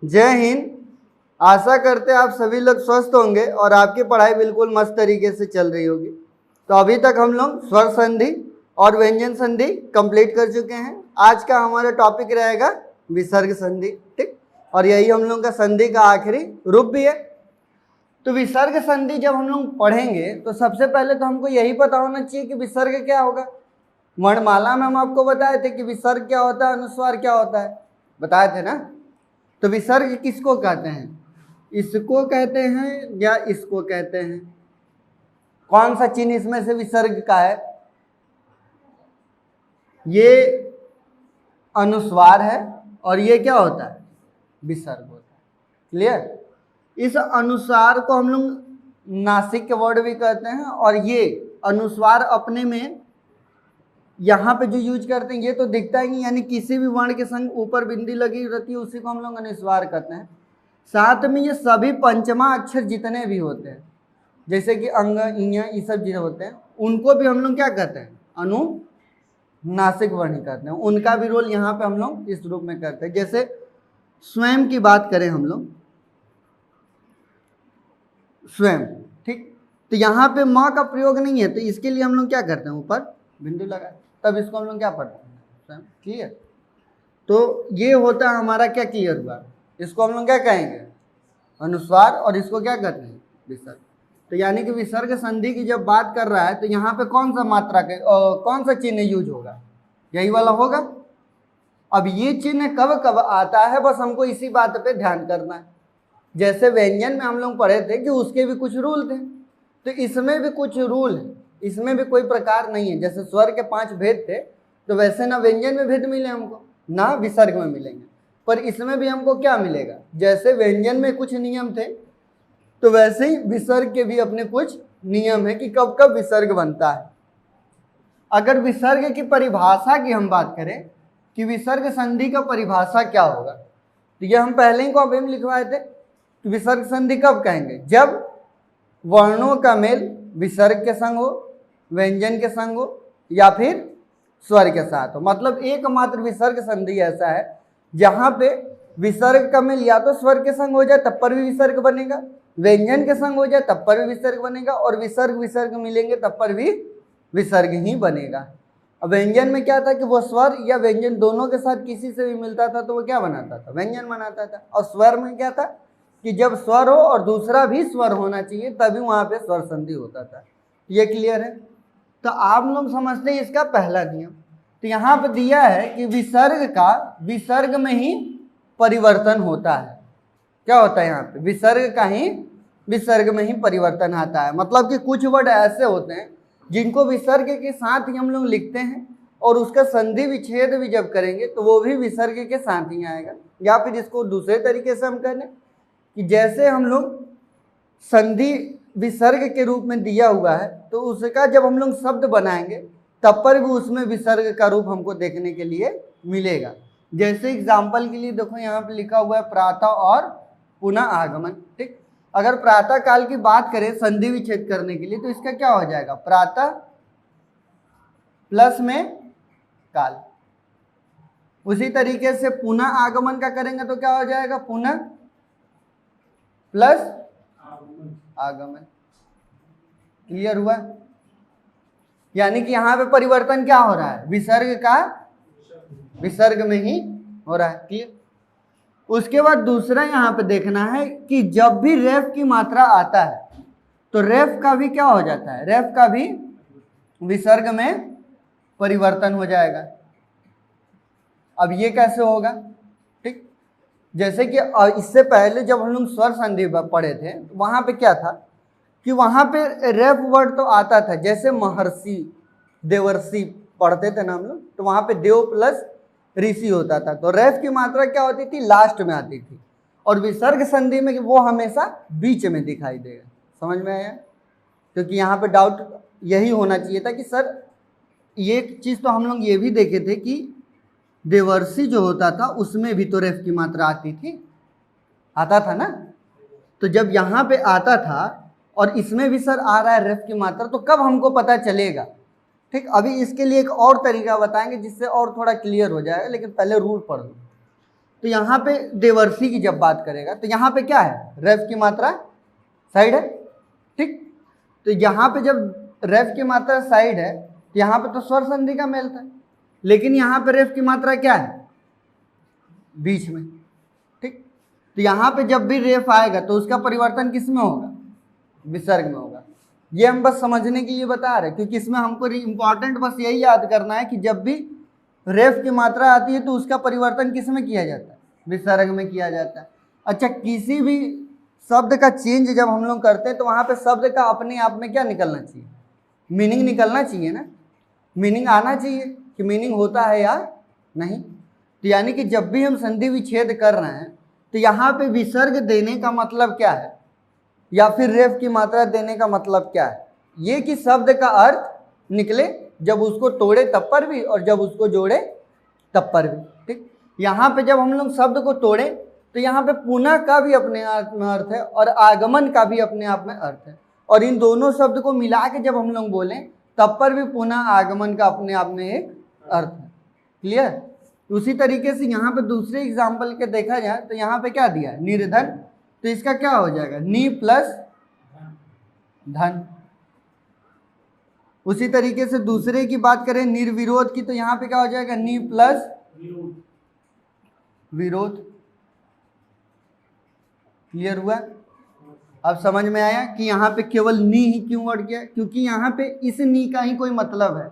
जय हिंद। आशा करते हैं आप सभी लोग स्वस्थ होंगे और आपकी पढ़ाई बिल्कुल मस्त तरीके से चल रही होगी। तो अभी तक हम लोग स्वर संधि और व्यंजन संधि कंप्लीट कर चुके हैं। आज का हमारा टॉपिक रहेगा विसर्ग संधि, ठीक। और यही हम लोग का संधि का आखिरी रूप भी है। तो विसर्ग संधि जब हम लोग पढ़ेंगे तो सबसे पहले तो हमको यही पता होना चाहिए कि विसर्ग क्या होगा। वर्णमाला में हम आपको बताए थे कि विसर्ग क्या होता है, अनुस्वार क्या होता है, बताए थे ना। तो विसर्ग किसको कहते हैं? इसको कहते हैं या इसको कहते हैं? कौन सा चिन्ह इसमें से विसर्ग का है? ये अनुस्वार है और ये क्या होता है? विसर्ग होता है। क्लियर? इस अनुस्वार को हम लोग नासिक के वर्ड भी कहते हैं और ये अनुस्वार अपने में यहाँ पे जो यूज करते हैं ये तो दिखता ही नहीं, यानी किसी भी वर्ण के संग ऊपर बिंदी लगी रहती है उसी को हम लोग अनुस्वार कहते हैं। साथ में ये सभी पंचमा अक्षर जितने भी होते हैं जैसे कि अंग इया ये सब जो होते हैं उनको भी हम लोग क्या कहते हैं? अनुनासिक वर्ण कहते हैं। उनका भी रोल यहाँ पे हम लोग इस रूप में करते हैं। जैसे स्वयं की बात करें हम लोग, स्वयं, ठीक। तो यहाँ पे माँ का प्रयोग नहीं है तो इसके लिए हम लोग क्या करते हैं? ऊपर बिंदु लगाए, तब इसको हम लोग क्या पढ़ते हैं? स्वयं। क्लियर? तो ये होता है हमारा क्या क्लियर हुआ? इसको हम लोग क्या कहेंगे? अनुस्वार। और इसको क्या कहते हैं? विसर्ग। तो यानी कि विसर्ग संधि की जब बात कर रहा है तो यहाँ पे कौन सा मात्रा के कौन सा चिन्ह यूज होगा? यही वाला होगा। अब ये चिन्ह कब कब आता है बस हमको इसी बात पे ध्यान करना है। जैसे व्यंजन में हम लोग पढ़े थे कि उसके भी कुछ रूल थे, तो इसमें भी कुछ रूल है, इसमें भी कोई प्रकार नहीं है। जैसे स्वर के 5 भेद थे तो वैसे ना व्यंजन में भेद मिले हमको ना विसर्ग में मिलेंगे, पर इसमें भी हमको क्या मिलेगा? जैसे व्यंजन में कुछ नियम थे तो वैसे ही विसर्ग के भी अपने कुछ नियम है कि कब कब विसर्ग बनता है। अगर विसर्ग की परिभाषा की हम बात करें कि विसर्ग संधि का परिभाषा क्या होगा, तो ये हम पहले ही कॉपी में लिखवाए थे कि विसर्ग संधि कब कहेंगे? जब वर्णों का मेल विसर्ग के संग हो, व्यंजन के संग हो या फिर स्वर के साथ हो। मतलब एकमात्र विसर्ग संधि ऐसा है जहां पे विसर्ग का मेल या तो स्वर के संग हो जाए तब पर भी विसर्ग बनेगा, व्यंजन के संग हो जाए तब पर भी विसर्ग बनेगा, और विसर्ग विसर्ग मिलेंगे तब पर भी विसर्ग ही बनेगा। अब व्यंजन में क्या था कि वो स्वर या व्यंजन दोनों के साथ किसी से भी मिलता था तो वो क्या बनाता था? व्यंजन बनाता था। और स्वर में क्या था कि जब स्वर हो और दूसरा भी स्वर होना चाहिए तभी वहां पे स्वर संधि होता था। ये क्लियर है? तो आप लोग समझते हैं इसका पहला नियम। तो यहाँ पे दिया है कि विसर्ग का विसर्ग में ही परिवर्तन होता है। क्या होता है यहाँ पे? विसर्ग का ही विसर्ग में ही परिवर्तन आता है। मतलब कि कुछ वर्ड ऐसे होते हैं जिनको विसर्ग के साथ ही हम लोग लिखते हैं और उसका संधि विच्छेद भी जब करेंगे तो वो भी विसर्ग के साथ ही आएगा। या फिर इसको दूसरे तरीके से हम कहें कि जैसे हम लोग संधि विसर्ग के रूप में दिया हुआ है तो उसका जब हम लोग शब्द बनाएंगे तब पर भी उसमें विसर्ग का रूप हमको देखने के लिए मिलेगा। जैसे एग्जाम्पल के लिए देखो यहाँ पे लिखा हुआ है प्रातः और पुनः आगमन, ठीक। अगर प्रातः काल की बात करें संधि विच्छेद करने के लिए तो इसका क्या हो जाएगा? प्रातः प्लस में काल। उसी तरीके से पुनः आगमन का करेंगे तो क्या हो जाएगा? पुनः प्लस आगमन। क्लियर हुआ? यानी कि यहाँ पे परिवर्तन क्या हो रहा है? विसर्ग का विसर्ग में ही हो रहा है। क्लियर? उसके बाद दूसरा यहाँ पे देखना है कि जब भी रेफ की मात्रा आता है तो रेफ का भी क्या हो जाता है? रेफ का भी विसर्ग में परिवर्तन हो जाएगा। अब ये कैसे होगा? ठीक, जैसे कि इससे पहले जब हम लोग स्वर संधि पढ़े थे वहां पे क्या था कि वहां पे रेफ वर्ड तो आता था। जैसे महर्षि, देवर्षि पढ़ते थे ना हम लोग, तो वहां पे देव प्लस ऋषि होता था। तो रेफ की मात्रा क्या होती थी? लास्ट में आती थी। और विसर्ग संधि में वो हमेशा बीच में दिखाई देगा। समझ में आया? क्योंकि यहाँ पे डाउट यही होना चाहिए था कि सर ये चीज तो हम लोग ये भी देखे थे कि देवर्षि जो होता था उसमें भी तो रेफ की मात्रा आती थी, आता था ना। तो जब यहाँ पे आता था और इसमें भी सर आ रहा है रेफ की मात्रा, तो कब हमको पता चलेगा? ठीक, अभी इसके लिए एक और तरीका बताएंगे जिससे और थोड़ा क्लियर हो जाएगा, लेकिन पहले रूल पढ़ लो। तो यहाँ पे देवर्सी की जब बात करेगा तो यहाँ पे क्या है, रेफ की मात्रा साइड है, ठीक। तो यहाँ पे जब रेफ की मात्रा साइड है तो यहाँ पे तो स्वर संधि का मेल था, लेकिन यहाँ पे रेफ की मात्रा क्या है, बीच में, ठीक। तो यहाँ पे जब भी रेफ आएगा तो उसका परिवर्तन किस में होगा, विसर्ग में होगा। ये हम बस समझने के लिए बता रहे, क्योंकि इसमें हमको इंपॉर्टेंट बस यही याद करना है कि जब भी रेफ की मात्रा आती है तो उसका परिवर्तन किस में किया जाता है, विसर्ग में किया जाता है। अच्छा, किसी भी शब्द का चेंज जब हम लोग करते हैं तो वहाँ पे शब्द का अपने आप में क्या निकलना चाहिए, मीनिंग निकलना चाहिए ना, मीनिंग आना चाहिए कि मीनिंग होता है या नहीं। तो यानी कि जब भी हम संधि विच्छेद कर रहे हैं तो यहाँ पे विसर्ग देने का मतलब क्या है, या फिर रेफ की मात्रा देने का मतलब क्या है, ये कि शब्द का अर्थ निकले जब उसको तोड़े तब पर भी और जब उसको जोड़े तब पर भी, ठीक। यहाँ पे जब हम लोग शब्द को तोड़े तो यहाँ पे पुनः का भी अपने आप में अर्थ है और आगमन का भी अपने आप में अर्थ है, और इन दोनों शब्द को मिला के जब हम लोग बोलें तब पर भी पुनः आगमन का अपने आप में एक अर्थ है। क्लियर। उसी तरीके से यहाँ पे दूसरे एग्जाम्पल के देखा जाए तो यहाँ पे क्या दिया है, निर्धन, तो इसका क्या हो जाएगा, नी प्लस धन। उसी तरीके से दूसरे की बात करें निर्विरोध की, तो यहाँ पे क्या हो जाएगा, नी प्लस विरोध। क्लियर हुआ। अब समझ में आया कि यहाँ पे केवल नी ही क्यों वर्ड किया, क्योंकि यहाँ पे इस नी का ही कोई मतलब है,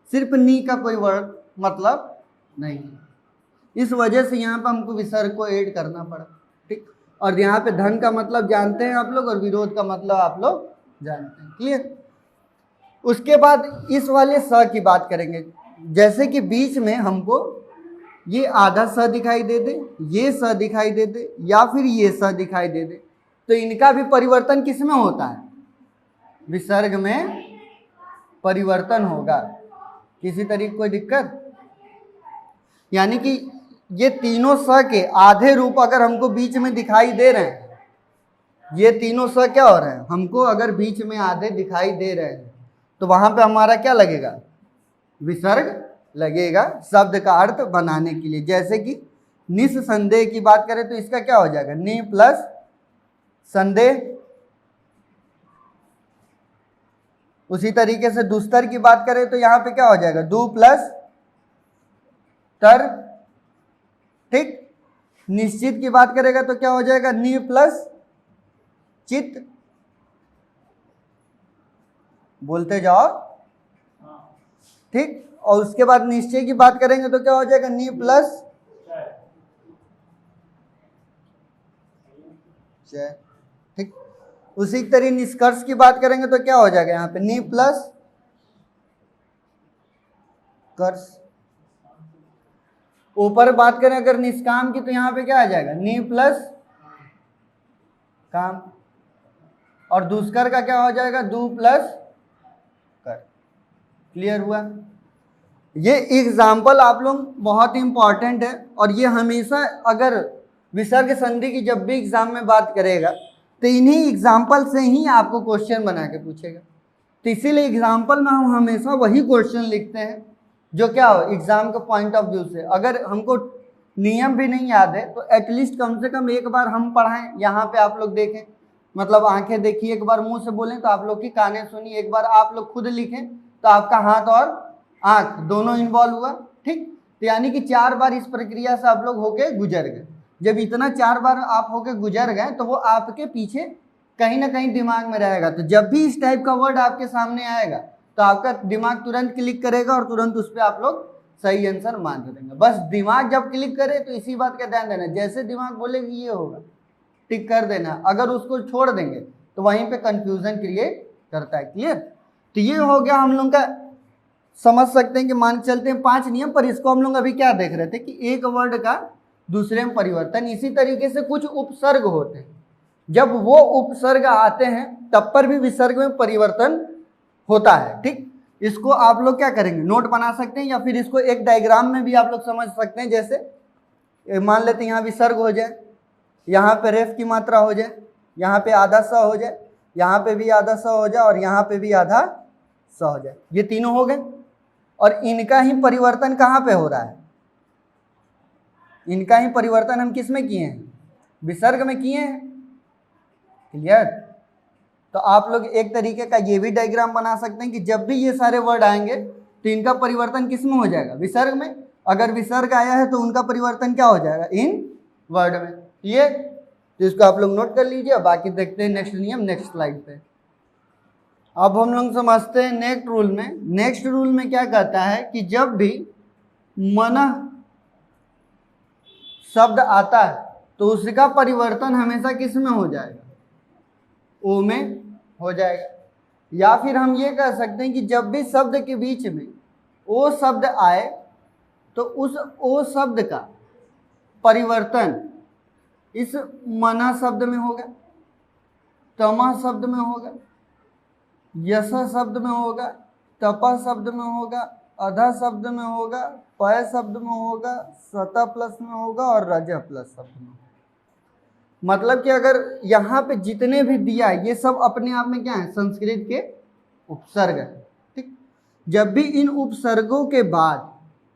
सिर्फ नी का कोई वर्ड मतलब नहीं है, इस वजह से यहाँ पे हमको विसर्ग को ऐड करना पड़ा, ठीक। और यहाँ पे धन का मतलब जानते हैं आप लोग और विरोध का मतलब आप लोग जानते हैं। क्लियर। उसके बाद इस वाले स की बात करेंगे, जैसे कि बीच में हमको ये आधा स दिखाई दे दे, ये स दिखाई दे दे, या फिर ये स दिखाई दे दे, तो इनका भी परिवर्तन किस में होता है, विसर्ग में परिवर्तन होगा। किसी तरीके कोई दिक्कत, यानी कि ये तीनों स के आधे रूप अगर हमको बीच में दिखाई दे रहे हैं, ये तीनों स क्या हो रहे हैं, हमको अगर बीच में आधे दिखाई दे रहे हैं तो वहां पे हमारा क्या लगेगा, विसर्ग लगेगा शब्द का अर्थ बनाने के लिए। जैसे कि निस्संदेह की बात करें तो इसका क्या हो जाएगा, नि प्लस संदेह। उसी तरीके से दुस्तर की बात करें तो यहाँ पे क्या हो जाएगा, दु प्लस तर, ठीक। निश्चित की बात करेगा तो क्या हो जाएगा, नि प्लस चित। बोलते जाओ, ठीक। और उसके बाद निश्चय की बात करेंगे तो क्या हो जाएगा, नि प्लस चय, ठीक। उसी तरह निष्कर्ष की बात करेंगे तो क्या हो जाएगा, यहाँ पे नि प्लस कर्ष। ऊपर बात करें अगर निष्काम की तो यहाँ पे क्या आ जाएगा, नि प्लस काम। और दुष्कर का क्या हो जाएगा, दु प्लस कर। क्लियर हुआ। ये एग्जाम्पल आप लोग बहुत इंपॉर्टेंट है, और ये हमेशा अगर विसर्ग संधि की जब भी एग्जाम में बात करेगा तो इन्हीं एग्जाम्पल से ही आपको क्वेश्चन बना के पूछेगा। तो इसीलिए एग्जाम्पल में हम हमेशा वही क्वेश्चन लिखते हैं जो क्या हो, एग्जाम के पॉइंट ऑफ व्यू से। अगर हमको नियम भी नहीं याद है तो एटलीस्ट कम से कम एक बार हम पढ़ाएं, यहाँ पे आप लोग देखें, मतलब आंखें देखिए, एक बार मुंह से बोलें तो आप लोग की कानें सुनिए, एक बार आप लोग खुद लिखें तो आपका हाथ और आंख दोनों इन्वॉल्व हुआ, ठीक। तो यानी कि 4 बार इस प्रक्रिया से आप लोग होके गुजर गए। जब इतना 4 बार आप होके गुजर गए तो वो आपके पीछे कहीं ना कहीं दिमाग में रहेगा। तो जब भी इस टाइप का वर्ड आपके सामने आएगा तो आपका दिमाग तुरंत क्लिक करेगा और तुरंत उस पर आप लोग सही आंसर मान देंगे। बस दिमाग जब क्लिक करे तो इसी बात का ध्यान देना, जैसे दिमाग बोलेगी ये होगा, टिक कर देना। अगर उसको छोड़ देंगे तो वहीं पे कंफ्यूजन क्रिएट करता है। क्लियर। तो ये हो गया हम लोग का, समझ सकते हैं कि मान चलते हैं 5 नियम, पर इसको हम लोग अभी क्या देख रहे थे कि एक वर्ड का दूसरे में परिवर्तन। इसी तरीके से कुछ उपसर्ग होते हैं, जब वो उपसर्ग आते हैं तब पर भी विसर्ग में परिवर्तन होता है, ठीक। इसको आप लोग क्या करेंगे, नोट बना सकते हैं, या फिर इसको एक डायग्राम में भी आप लोग समझ सकते हैं। जैसे मान लेते हैं यहाँ विसर्ग हो जाए, यहाँ पे रेफ की मात्रा हो जाए, यहाँ पे आधा स हो जाए, यहाँ पे भी आधा स हो जाए और यहाँ पे भी आधा स हो जाए। ये तीनों हो गए, और इनका ही परिवर्तन कहाँ पे हो रहा है, इनका ही परिवर्तन हम किस में किए हैं, विसर्ग में किए हैं। क्लियर। तो आप लोग एक तरीके का ये भी डायग्राम बना सकते हैं कि जब भी ये सारे वर्ड आएंगे तो इनका परिवर्तन किस में हो जाएगा, विसर्ग में। अगर विसर्ग आया है तो उनका परिवर्तन क्या हो जाएगा, इन वर्ड में। क्लियर। तो इसको आप लोग नोट कर लीजिए। बाकी देखते हैं नेक्स्ट नियम नेक्स्ट स्लाइड पे। अब हम लोग समझते हैं नेक्स्ट रूल में। नेक्स्ट रूल में क्या कहता है कि जब भी मनः शब्द आता है तो उसका परिवर्तन हमेशा किस में हो जाएगा, ओ में हो जाएगा। या फिर हम ये कह सकते हैं कि जब भी शब्द के बीच में ओ शब्द आए तो उस ओ शब्द का परिवर्तन इस मना शब्द में होगा, तमा शब्द में होगा, यश शब्द में होगा, तपा शब्द में होगा, अधा शब्द में होगा, पय शब्द में होगा, सता प्लस में होगा और रज प्लस शब्द में होगा। मतलब कि अगर यहाँ पे जितने भी दिया है ये सब अपने आप में क्या है, संस्कृत के उपसर्ग है। ठीक। जब भी इन उपसर्गों के बाद,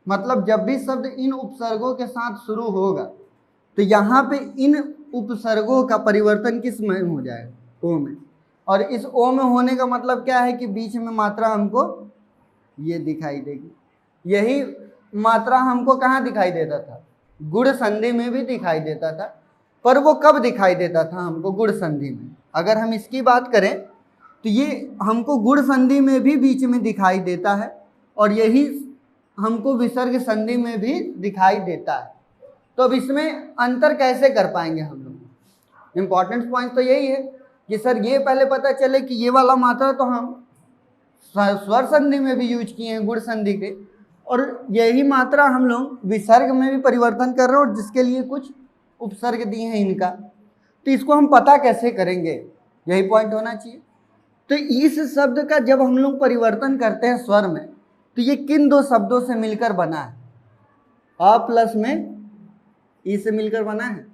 मतलब जब भी शब्द इन उपसर्गों के साथ शुरू होगा तो यहाँ पे इन उपसर्गों का परिवर्तन किस में हो जाएगा, ओ में। और इस ओ में होने का मतलब क्या है कि बीच में मात्रा हमको ये दिखाई देगी। यही मात्रा हमको कहाँ दिखाई देता था, गुण संधि में भी दिखाई देता था। पर वो कब दिखाई देता था हमको, गुण संधि में। अगर हम इसकी बात करें तो ये हमको गुण संधि में भी बीच में दिखाई देता है और यही हमको विसर्ग संधि में भी दिखाई देता है। तो अब इसमें अंतर कैसे कर पाएंगे हम लोग। इंपॉर्टेंट पॉइंट तो यही है कि सर ये पहले पता चले कि ये वाला मात्रा तो हम स्वर संधि में भी यूज किए हैं, गुण संधि के, और यही मात्रा हम लोग विसर्ग में भी परिवर्तन कर रहे हैं और जिसके लिए कुछ उपसर्ग दिए हैं इनका। तो इसको हम पता कैसे करेंगे, यही पॉइंट होना चाहिए। तो इस शब्द का जब हम लोग परिवर्तन करते हैं स्वर में तो ये किन दो शब्दों से मिलकर बना है, अ प्लस में ई से मिलकर बना है।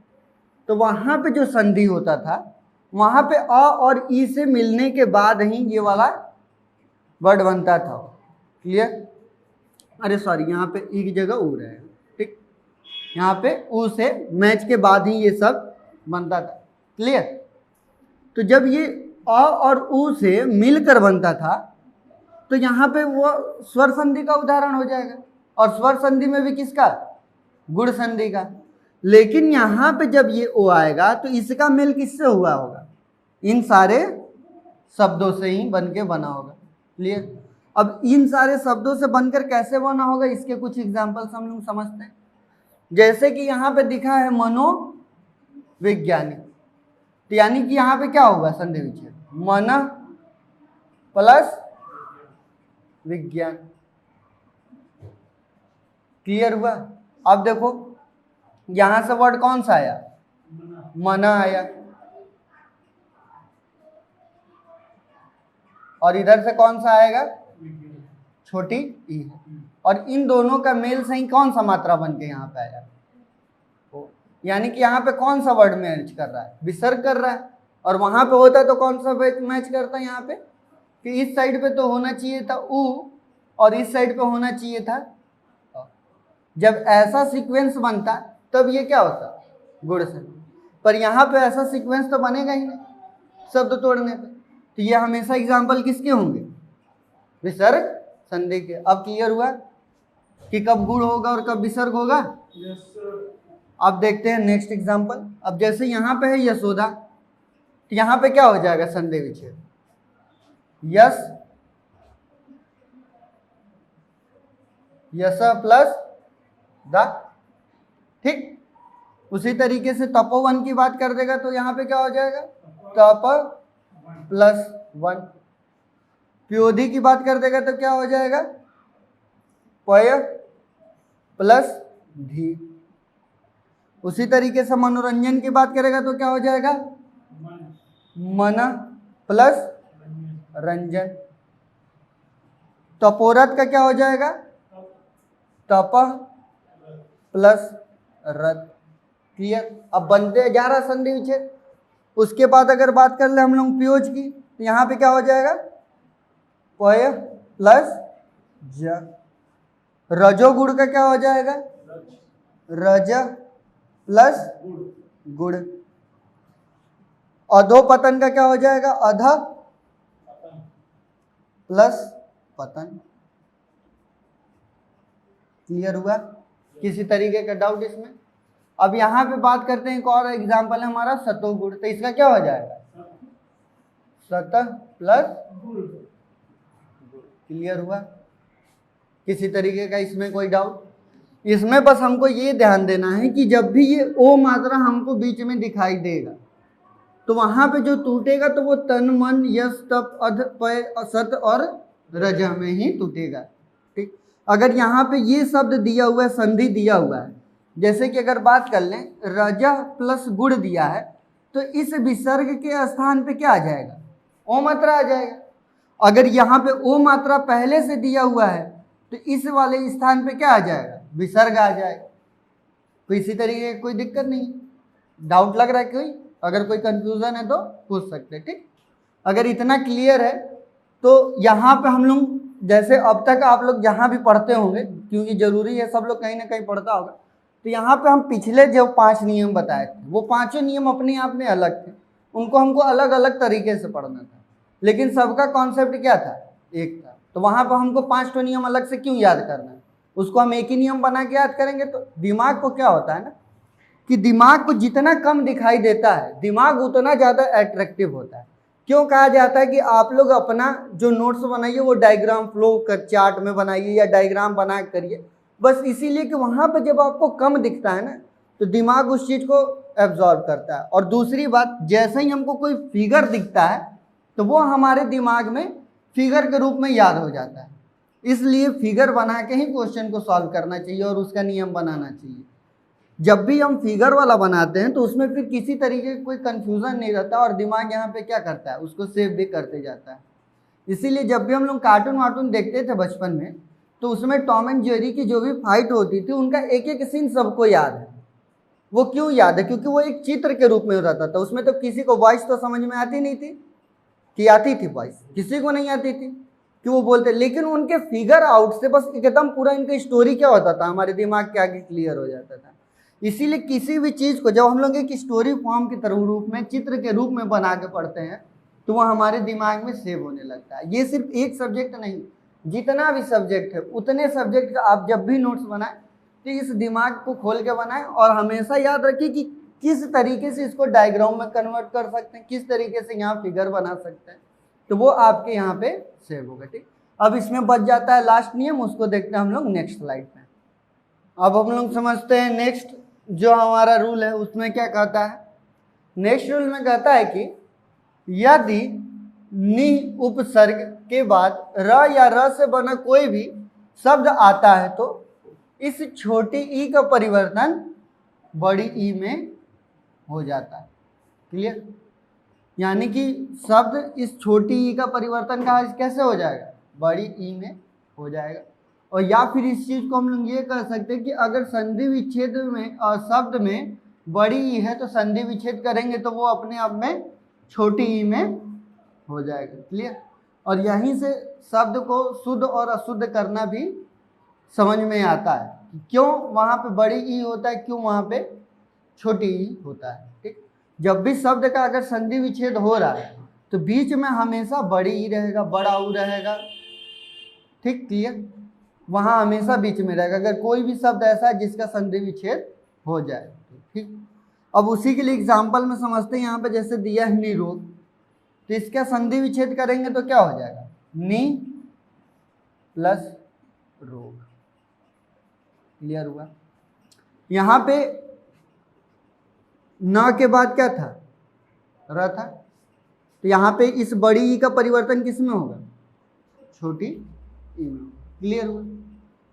तो वहां पे जो संधि होता था वहां पे अ और ई से मिलने के बाद ही ये वाला वर्ड बनता था। क्लियर। अरे सॉरी, यहाँ पे ई की जगह ऊ है। ठीक। यहाँ पे ऊ से मैच के बाद ही ये सब बनता था। क्लियर। तो जब ये अ और ऊ से मिलकर बनता था तो यहाँ पे वो स्वर संधि का उदाहरण हो जाएगा। और स्वर संधि में भी किसका, गुण संधि का। लेकिन यहाँ पे जब ये ओ आएगा तो इसका मेल किससे हुआ होगा, इन सारे शब्दों से ही बन के बना होगा। क्लियर। अब इन सारे शब्दों से बनकर कैसे बना होगा इसके कुछ एग्जांपल्स हम लोग समझते हैं। जैसे कि यहाँ पे दिखा है मनोविज्ञानी, तो यानी कि यहाँ पे क्या होगा, संधि विच्छेद, मन प्लस विज्ञान। क्लियर हुआ। अब देखो यहां से वर्ड कौन सा आया, मना आया, और इधर से कौन सा आएगा, छोटी ई है। और इन दोनों का मेल से ही कौन सा मात्रा बन के यहाँ पे आया, यानी कि यहाँ पे कौन सा वर्ड मैच कर रहा है, विसर्ग कर रहा है। और वहां पे होता तो कौन सा मैच करता है यहाँ पे, कि इस साइड पे तो होना चाहिए था ऊ और इस साइड पे होना चाहिए था। जब ऐसा सीक्वेंस बनता तब ये क्या होता, गुण संधि। पर यहाँ पे ऐसा सीक्वेंस तो बनेगा ही नहीं शब्द तोड़ने पे। तो ये हमेशा एग्जाम्पल किसके होंगे, विसर्ग संधि के। अब क्लियर हुआ कि कब गुण होगा और कब विसर्ग होगा। अब देखते हैं नेक्स्ट एग्जाम्पल। अब जैसे यहाँ पे है यशोदा, तो यहाँ पे क्या हो जाएगा, संधि विच्छेद, यस यस प्लस द। ठीक। उसी तरीके से तपोवन की बात कर देगा तो यहाँ पे क्या हो जाएगा, तप प्लस वन। प्योधि की बात कर देगा तो क्या हो जाएगा, पय प्लस धी। उसी तरीके से मनोरंजन की बात करेगा तो क्या हो जाएगा, मन प्लस रंजन। तपोरथ का क्या हो जाएगा, तप प्लस रथ। क्लियर। अब बनते जा रहा संधि विच्छेद। उसके बाद अगर बात कर ले हम लोग प्योज की, तो यहाँ पे क्या हो जाएगा, पय प्लस ज। रजोगुण का क्या हो जाएगा, रज प्लस गुड़। अधोपतन का क्या हो जाएगा? अध प्लस पतन। क्लियर हुआ? किसी तरीके का डाउट इसमें? अब यहां पे बात करते हैं, एक और एग्जांपल है हमारा सतो गुड़, तो इसका क्या हो जाएगा? सतह प्लस गुड़। क्लियर हुआ? किसी तरीके का इसमें कोई डाउट? इसमें बस हमको ये ध्यान देना है कि जब भी ये ओ मात्रा हमको बीच में दिखाई देगा तो वहां पे जो टूटेगा तो वो तन मन यश तप अध पय असत और रज में ही टूटेगा। ठीक, अगर यहाँ पे ये शब्द दिया हुआ है, संधि दिया हुआ है, जैसे कि अगर बात कर लें रज प्लस गुड़ दिया है तो इस विसर्ग के स्थान पे क्या आ जाएगा? ओ मात्रा आ जाएगा। अगर यहाँ पे ओ मात्रा पहले से दिया हुआ है तो इस वाले स्थान पे क्या आ जाएगा? विसर्ग आ जाएगा। तो इसी तरीके की कोई दिक्कत नहीं। डाउट लग रहा है कोई? अगर कोई कंफ्यूजन है तो पूछ सकते हैं। ठीक, अगर इतना क्लियर है तो यहाँ पे हम लोग जैसे अब तक आप लोग जहाँ भी पढ़ते होंगे, क्योंकि जरूरी है सब लोग कहीं ना कहीं पढ़ता होगा, तो यहाँ पे हम पिछले जो 5 नियम बताए थे वो पांचों नियम अपने आप में अलग थे, उनको हमको अलग अलग तरीके से पढ़ना था, लेकिन सबका कॉन्सेप्ट क्या था? एक था। तो वहाँ पर हमको 5 नियम अलग से क्यों याद करना है? उसको हम एक ही नियम बना के याद करेंगे तो दिमाग को क्या होता है ना कि दिमाग को जितना कम दिखाई देता है दिमाग उतना ज़्यादा अट्रैक्टिव होता है। क्यों कहा जाता है कि आप लोग अपना जो नोट्स बनाइए वो डायग्राम फ्लो कर चार्ट में बनाइए या डायग्राम बना करिए, बस इसीलिए कि वहाँ पर जब आपको कम दिखता है ना तो दिमाग उस चीज़ को एब्जॉर्ब करता है। और दूसरी बात, जैसे ही हमको कोई फिगर दिखता है तो वो हमारे दिमाग में फिगर के रूप में याद हो जाता है। इसलिए फिगर बना के ही क्वेश्चन को सॉल्व करना चाहिए और उसका नियम बनाना चाहिए। जब भी हम फिगर वाला बनाते हैं तो उसमें फिर किसी तरीके का कोई कंफ्यूजन नहीं रहता और दिमाग यहाँ पे क्या करता है? उसको सेव भी करते जाता है। इसीलिए जब भी हम लोग कार्टून वार्टून देखते थे बचपन में तो उसमें टॉम एंड जेरी की जो भी फाइट होती थी उनका एक एक सीन सबको याद है। वो क्यों याद है? क्योंकि वो एक चित्र के रूप में रहता था। उसमें तो किसी को वॉइस तो समझ में आती नहीं थी, कि आती थी वॉइस? किसी को नहीं आती थी कि वो बोलते, लेकिन उनके फिगर आउट से बस एकदम पूरा इनका स्टोरी क्या होता था हमारे दिमाग के आगे क्लियर हो जाता था। इसीलिए किसी भी चीज़ को जब हम लोग एक स्टोरी फॉर्म के तरह रूप में चित्र के रूप में बना के पढ़ते हैं तो वह हमारे दिमाग में सेव होने लगता है। ये सिर्फ एक सब्जेक्ट नहीं, जितना भी सब्जेक्ट है उतने सब्जेक्ट का आप जब भी नोट्स बनाएं तो इस दिमाग को खोल के बनाएं और हमेशा याद रखिए कि किस तरीके से इसको डायग्राम में कन्वर्ट कर सकते हैं, किस तरीके से यहाँ फिगर बना सकते हैं, तो वो आपके यहाँ पे सेव होगा। ठीक, अब इसमें बच जाता है लास्ट नियम, उसको देखते हैं हम लोग नेक्स्ट स्लाइड में। अब हम लोग समझते हैं नेक्स्ट जो हमारा रूल है उसमें क्या कहता है। नेक्स्ट रूल में कहता है कि यदि नि उपसर्ग के बाद र या र से बना कोई भी शब्द आता है तो इस छोटी ई का परिवर्तन बड़ी ई में हो जाता है। क्लियर? यानी कि शब्द इस छोटी ई का परिवर्तन का कैसे हो जाएगा? बड़ी ई में हो जाएगा। और या फिर इस चीज़ को हम लोग ये कह सकते हैं कि अगर संधि विच्छेद में शब्द में बड़ी ई है तो संधि विच्छेद करेंगे तो वो अपने आप में छोटी ई में हो जाएगा। क्लियर? और यहीं से शब्द को शुद्ध और अशुद्ध करना भी समझ में आता है, क्यों वहाँ पे बड़ी ई होता है, क्यों वहाँ पे छोटी ई होता है। ठीक, जब भी शब्द का अगर संधि विच्छेद हो रहा है तो बीच में हमेशा बड़ी ई रहेगा, बड़ा ऊ रहेगा। ठीक, क्लियर? वहाँ हमेशा बीच में रहेगा अगर कोई भी शब्द ऐसा है जिसका संधि विच्छेद हो जाए। ठीक, अब उसी के लिए एग्जाम्पल में समझते हैं। यहाँ पे जैसे दिया है निरोग, तो इसका संधि विच्छेद करेंगे तो क्या हो जाएगा? नि प्लस रोग। क्लियर हुआ? यहाँ पे न के बाद क्या था? र था। तो यहाँ पे इस बड़ी ई का परिवर्तन किस में होगा? छोटी ई में। क्लियर हुआ?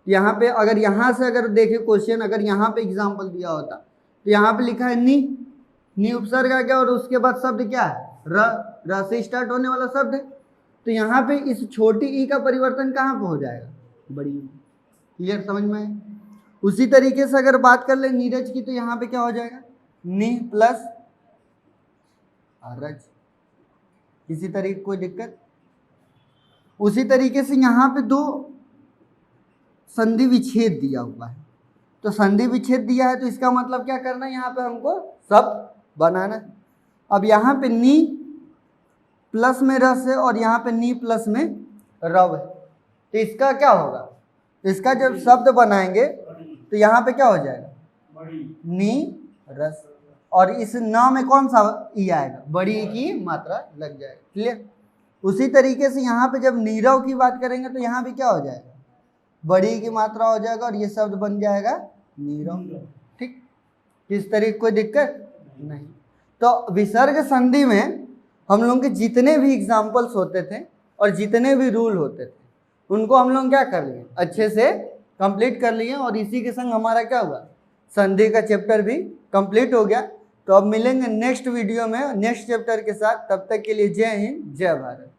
यहाँ पे अगर यहाँ से अगर देखें क्वेश्चन, अगर यहाँ पे एग्जाम्पल दिया होता तो यहाँ पे लिखा है नी उपसर्ग आ गया और उसके बाद शब्द क्या है? र से स्टार्ट होने वाला शब्द है। तो यहाँ पे इस छोटी ई का परिवर्तन कहाँ पे हो जाएगा? बड़ी ई। क्लियर? समझ में आए? उसी तरीके से अगर बात कर ले नीरज की तो यहाँ पे क्या हो जाएगा? नि प्लस रज। किसी तरीके कोई दिक्कत? उसी तरीके से यहाँ पे दो संधि विच्छेद दिया हुआ है तो संधि विच्छेद दिया है, तो इसका मतलब क्या करना है, यहाँ पे हमको शब्द बनाना है। अब यहाँ पे नी प्लस में रस है और यहाँ पे नी प्लस में रव है, तो इसका क्या होगा, इसका जब शब्द बनाएंगे तो यहाँ पे क्या हो जाएगा, नी रस, और इस न में कौन सा ई आएगा, बड़ी ई की मात्रा लग जाएगा। क्लियर। उसी तरीके से यहाँ पे जब नीरव की बात करेंगे तो यहाँ भी क्या हो जाएगा, बड़ी ई की मात्रा हो जाएगा और ये शब्द बन जाएगा नीरव। ठीक, किस तरीके कोई दिक्कत नहीं। तो विसर्ग संधि में हम लोगों के जितने भी एग्जाम्पल्स होते थे और जितने भी रूल होते थे उनको हम लोग क्या कर लिए, अच्छे से कंप्लीट कर लिए, और इसी के संग हमारा क्या हुआ, संधि का चैप्टर भी कंप्लीट हो गया। तो अब मिलेंगे नेक्स्ट वीडियो में नेक्स्ट चैप्टर के साथ, तब तक के लिए जय हिंद जय भारत।